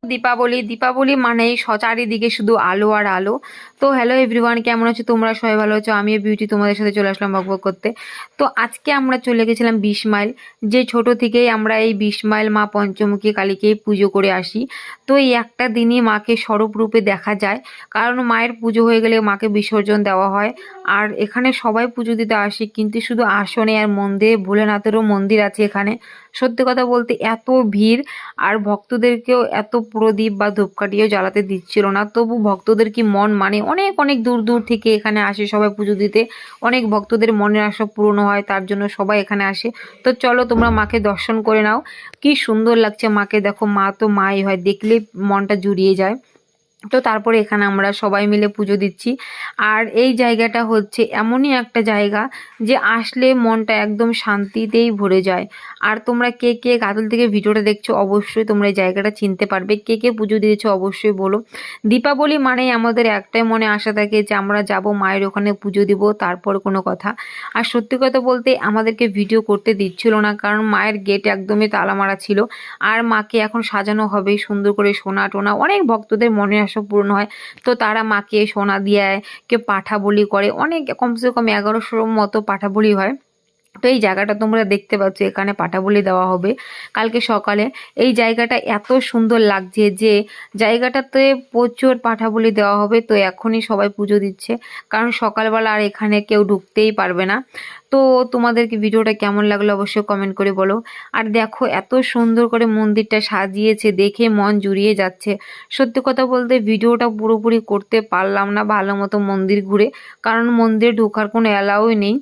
দীপাবলি দীপাবলি মানেই চারিদিকে শুধু আলো আর আলো। তো হ্যালো এভরিওয়ান, কেমন আছো তোমরা? সবাই ভালো আছো? আমিও বিউটি তোমাদের সাথে চলে আসলাম বকবক করতে। তো আজকে আমরা চলে গেছিলাম 20 মাইল। যে ছোট থেকেই আমরা এই 20 মাইল মা পঞ্চমুখী কালীকেই পুজো করে আসি। তো এই একটা দিনই মাকে স্বরূপ রূপে দেখা যায়, কারণ মায়ের পুজো হয়ে গেলে মাকে বিসর্জন দেওয়া হয়। আর এখানে সবাই পুজো দিতে আসে, কিন্তু শুধু আসনে আর মন্দিরে ভোলেনাথেরও মন্দির আছে এখানে। সত্যি কথা বলতে এত ভিড়, আর ভক্তদেরকেও এত প্রদীপ বা ধূপকাঠিও জ্বালাতে দিচ্ছিল না। তবু ভক্তদের কি মন মানে, অনেক অনেক দূর দূর থেকে এখানে আসে সবাই পুজো দিতে। অনেক ভক্তদের মনের আশা পূর্ণ হয়, তার জন্য সবাই এখানে আসে। তো চলো তোমরা মাকে দর্শন করে নাও। কি সুন্দর লাগছে মাকে, দেখো মা তো মাই হয়, দেখলে মনটা জুড়িয়ে যায়। তো তারপরে এখানে আমরা সবাই মিলে পুজো দিচ্ছি। আর এই জায়গাটা হচ্ছে এমনই একটা জায়গা যে আসলে মনটা একদম শান্তিতেই ভরে যায়। আর তোমরা কে কে গাদল থেকে ভিডিওটা দেখছো, অবশ্যই তোমরা এই জায়গাটা চিনতে পারবে। কে কে পুজো দিয়েছো অবশ্যই বলো। দীপাবলি মানেই আমাদের একটাই মনে আশা থাকে যে আমরা যাব মায়ের ওখানে পুজো দিব, তারপর কোনো কথা। আর সত্যি কথা বলতে আমাদেরকে ভিডিও করতে দিচ্ছিল না, কারণ মায়ের গেট একদমই তালা মারা ছিল। আর মাকে এখন সাজানো হবে সুন্দর করে, সোনা টোনা, অনেক ভক্তদের মনে আশা পূর্ণ হয়। তো তারা মাকে সোনা দিয়ে, কেউ পাঠা বলি করে, অনেক কমসে কম 1100 মতো পাঠা বলি হয়। তো এই জায়গাটা তোমরা দেখতে পাচ্ছ, এখানে পাঠা বলি দেওয়া হবে কালকে সকালে। এই জায়গাটা এত সুন্দর লাগছে যে জায়গাটাতে প্রচুর পাঠা বলি দেওয়া হবে। তো এখনই সবাই পুজো দিচ্ছে, কারণ সকালবেলা আর এখানে কেউ ঢুকতেই পারবে না। তো তোমাদেরকে ভিডিওটা কেমন লাগলো অবশ্যই কমেন্ট করে বলো। আর দেখো এত সুন্দর করে মন্দিরটা সাজিয়েছে, দেখে মন জুড়িয়ে যাচ্ছে। সত্যি কথা বলতে ভিডিওটা পুরোপুরি করতে পারলাম না ভালো মতো মন্দির ঘুরে, কারণ মন্দিরে ঢোকার কোনো অ্যালাউই নেই।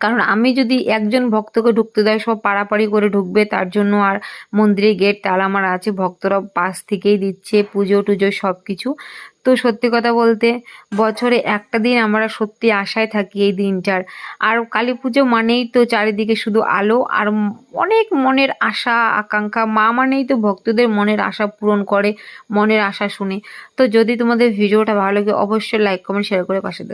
কারণ আমি যদি একজন ভক্তকে ঢুকতে দেয়, সব পাড়াপাড়ি করে ঢুকবে, তার জন্য। আর মন্দিরের গেট তালা মারা আছে, ভক্তরা পাশ থেকেই দিচ্ছে পুজো টুজো সব কিছু। তো সত্যি কথা বলতে বছরে একটা দিন আমরা সত্যি আশায় থাকি এই দিনটার। আর কালী পুজো মানেই তো চারিদিকে শুধু আলো আর অনেক মনের আশা আকাঙ্ক্ষা। মা মানেই তো ভক্তদের মনের আশা পূরণ করে, মনের আশা শুনে। তো যদি তোমাদের ভিডিওটা ভালো লাগে অবশ্যই লাইক কমেন্ট শেয়ার করে পাশে দেবে।